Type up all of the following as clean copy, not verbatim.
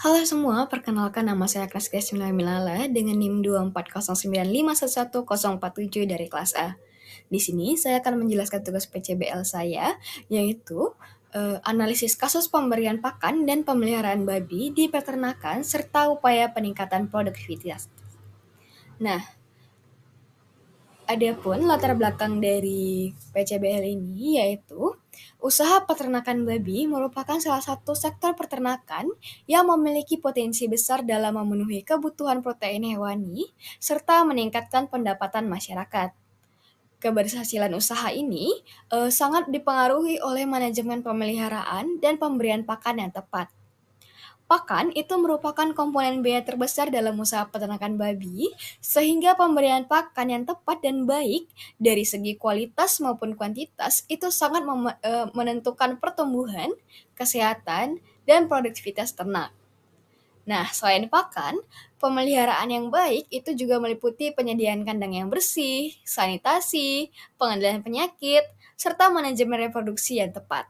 Halo semua, perkenalkan nama saya Gracia Milala dengan NIM 24095111047 dari kelas A. Di sini saya akan menjelaskan tugas PCBL saya, yaitu analisis kasus pemberian pakan dan pemeliharaan babi di peternakan serta upaya peningkatan produktivitas. Nah, adapun latar belakang dari PCBL ini yaitu usaha peternakan babi merupakan salah satu sektor peternakan yang memiliki potensi besar dalam memenuhi kebutuhan protein hewani serta meningkatkan pendapatan masyarakat. Keberhasilan usaha ini sangat dipengaruhi oleh manajemen pemeliharaan dan pemberian pakan yang tepat. Pakan itu merupakan komponen biaya terbesar dalam usaha peternakan babi, sehingga pemberian pakan yang tepat dan baik dari segi kualitas maupun kuantitas itu sangat menentukan pertumbuhan, kesehatan, dan produktivitas ternak. Nah, selain pakan, pemeliharaan yang baik itu juga meliputi penyediaan kandang yang bersih, sanitasi, pengendalian penyakit, serta manajemen reproduksi yang tepat.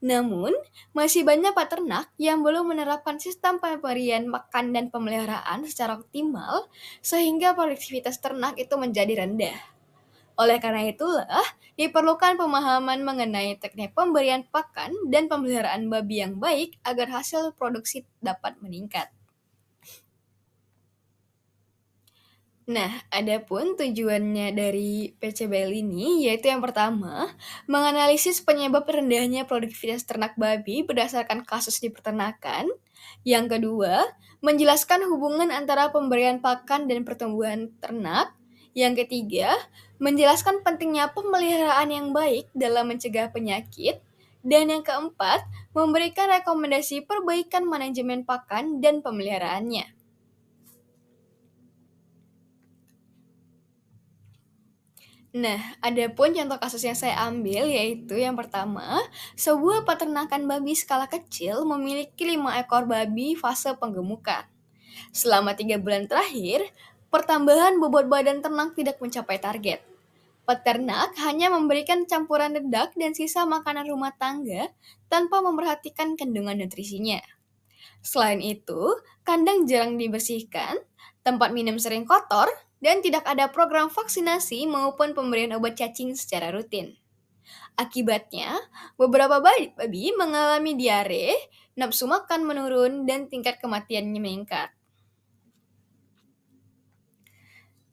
Namun, masih banyak peternak yang belum menerapkan sistem pemberian makan dan pemeliharaan secara optimal, sehingga produktivitas ternak itu menjadi rendah. Oleh karena itulah, diperlukan pemahaman mengenai teknik pemberian pakan dan pemeliharaan babi yang baik agar hasil produksi dapat meningkat. Nah, adapun tujuannya dari PCBL ini yaitu yang pertama, menganalisis penyebab rendahnya produktivitas ternak babi berdasarkan kasus di peternakan. Yang kedua, menjelaskan hubungan antara pemberian pakan dan pertumbuhan ternak. Yang ketiga, menjelaskan pentingnya pemeliharaan yang baik dalam mencegah penyakit. Dan yang keempat, memberikan rekomendasi perbaikan manajemen pakan dan pemeliharaannya. Nah, ada pun contoh kasus yang saya ambil yaitu yang pertama, sebuah peternakan babi skala kecil memiliki 5 ekor babi fase penggemukan. Selama 3 bulan terakhir, pertambahan bobot badan ternak tidak mencapai target. Peternak hanya memberikan campuran dedak dan sisa makanan rumah tangga tanpa memperhatikan kandungan nutrisinya. Selain itu, kandang jarang dibersihkan, tempat minum sering kotor, dan tidak ada program vaksinasi maupun pemberian obat cacing secara rutin. Akibatnya, beberapa babi mengalami diare, nafsu makan menurun, dan tingkat kematiannya meningkat.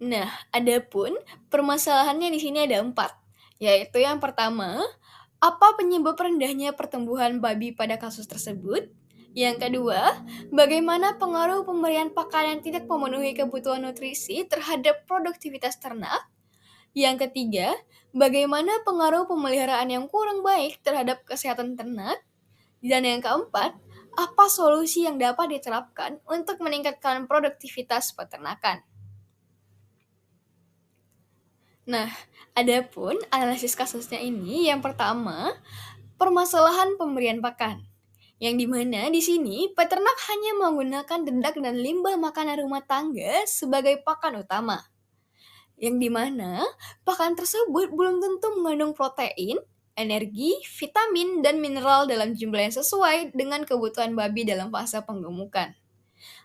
Nah, adapun permasalahannya di sini ada 4, yaitu yang pertama, apa penyebab rendahnya pertumbuhan babi pada kasus tersebut? Yang kedua, bagaimana pengaruh pemberian pakan yang tidak memenuhi kebutuhan nutrisi terhadap produktivitas ternak? Yang ketiga, bagaimana pengaruh pemeliharaan yang kurang baik terhadap kesehatan ternak? Dan yang keempat, apa solusi yang dapat diterapkan untuk meningkatkan produktivitas peternakan? Nah, adapun analisis kasusnya ini, yang pertama, permasalahan pemberian pakan. Yang dimana di sini peternak hanya menggunakan dedak dan limbah makanan rumah tangga sebagai pakan utama. Yang dimana pakan tersebut belum tentu mengandung protein, energi, vitamin, dan mineral dalam jumlah yang sesuai dengan kebutuhan babi dalam fase penggemukan.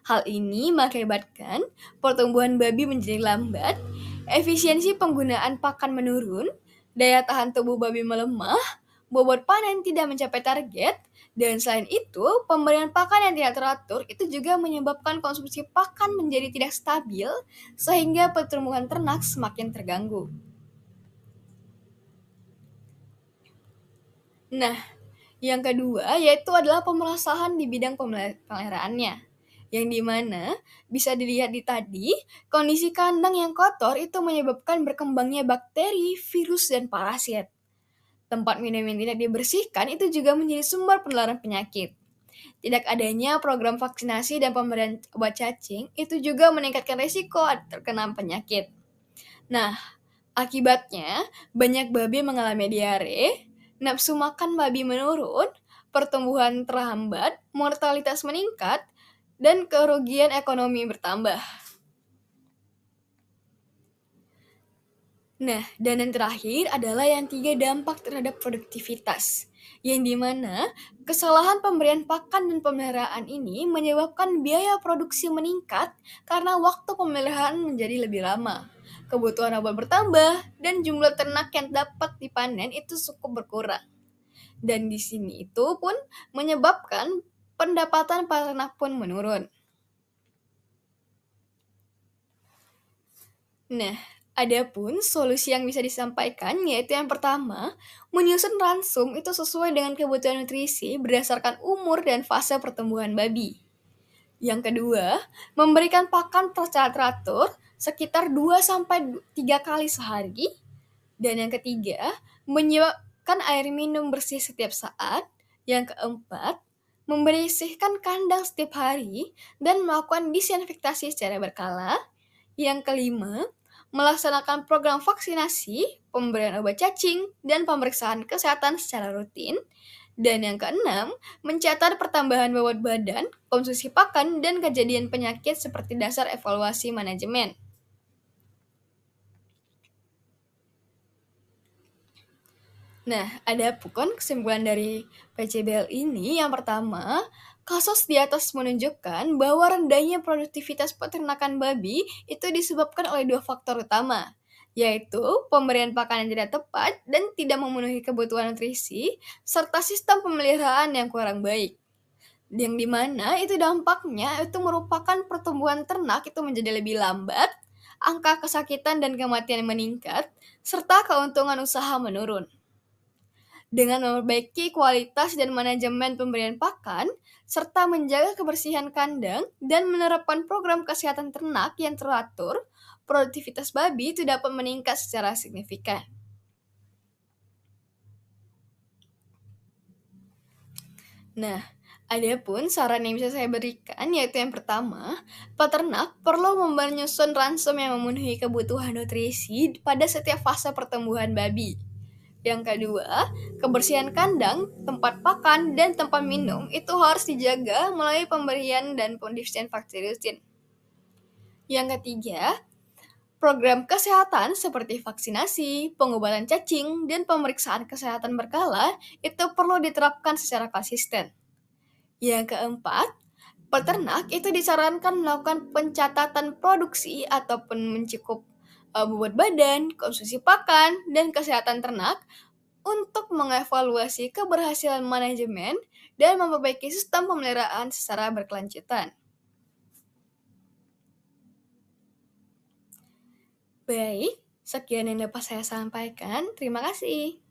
Hal ini mengakibatkan pertumbuhan babi menjadi lambat, efisiensi penggunaan pakan menurun, daya tahan tubuh babi melemah, bobot panen tidak mencapai target, dan selain itu, pemberian pakan yang tidak teratur itu juga menyebabkan konsumsi pakan menjadi tidak stabil, sehingga pertumbuhan ternak semakin terganggu. Nah, yang kedua yaitu adalah pemerasahan di bidang pemeliharaannya. Yang dimana bisa dilihat di tadi, kondisi kandang yang kotor itu menyebabkan berkembangnya bakteri, virus, dan parasit. Tempat minum yang tidak dibersihkan itu juga menjadi sumber penularan penyakit. Tidak adanya program vaksinasi dan pemberian obat cacing itu juga meningkatkan risiko terkena penyakit. Nah, akibatnya banyak babi mengalami diare, nafsu makan babi menurun, pertumbuhan terhambat, mortalitas meningkat, dan kerugian ekonomi bertambah. Nah, dan yang terakhir adalah yang tiga, dampak terhadap produktivitas. yang dimana kesalahan pemberian pakan dan pemeliharaan ini menyebabkan biaya produksi meningkat karena waktu pemeliharaan menjadi lebih lama. Kebutuhan obat bertambah dan jumlah ternak yang dapat dipanen itu cukup berkurang. Dan di sini itu pun menyebabkan pendapatan peternak pun menurun. Nah, adapun solusi yang bisa disampaikan yaitu yang pertama, menyusun ransum itu sesuai dengan kebutuhan nutrisi berdasarkan umur dan fase pertumbuhan babi. Yang kedua, memberikan pakan secara teratur sekitar 2 sampai 3 kali sehari. Dan yang ketiga, menyiapkan air minum bersih setiap saat. Yang keempat, membersihkan kandang setiap hari dan melakukan disinfektasi secara berkala. Yang kelima, melaksanakan program vaksinasi, pemberian obat cacing, dan pemeriksaan kesehatan secara rutin. Dan yang keenam, mencatat pertambahan bobot badan, konsumsi pakan, dan kejadian penyakit seperti dasar evaluasi manajemen. Nah, ada pun kesimpulan dari PCBL ini. Yang pertama, kasus di atas menunjukkan bahwa rendahnya produktivitas peternakan babi itu disebabkan oleh dua faktor utama, yaitu pemberian pakan yang tidak tepat dan tidak memenuhi kebutuhan nutrisi, serta sistem pemeliharaan yang kurang baik. Yang dimana itu dampaknya itu merupakan pertumbuhan ternak itu menjadi lebih lambat, angka kesakitan dan kematian meningkat, serta keuntungan usaha menurun. Dengan memperbaiki kualitas dan manajemen pemberian pakan, serta menjaga kebersihan kandang dan menerapkan program kesehatan ternak yang teratur, produktivitas babi itu dapat meningkat secara signifikan. Nah, adapun saran yang bisa saya berikan yaitu yang pertama, peternak perlu menyusun ransum yang memenuhi kebutuhan nutrisi pada setiap fase pertumbuhan babi. Yang kedua, kebersihan kandang, tempat pakan, dan tempat minum itu harus dijaga melalui pemberian dan disinfeksi rutin. Yang ketiga, program kesehatan seperti vaksinasi, pengobatan cacing, dan pemeriksaan kesehatan berkala itu perlu diterapkan secara konsisten. Yang keempat, peternak itu disarankan melakukan pencatatan produksi ataupun mencukup bobot badan, konsumsi pakan, dan kesehatan ternak untuk mengevaluasi keberhasilan manajemen dan memperbaiki sistem pemeliharaan secara berkelanjutan. Baik, sekian yang dapat saya sampaikan. Terima kasih.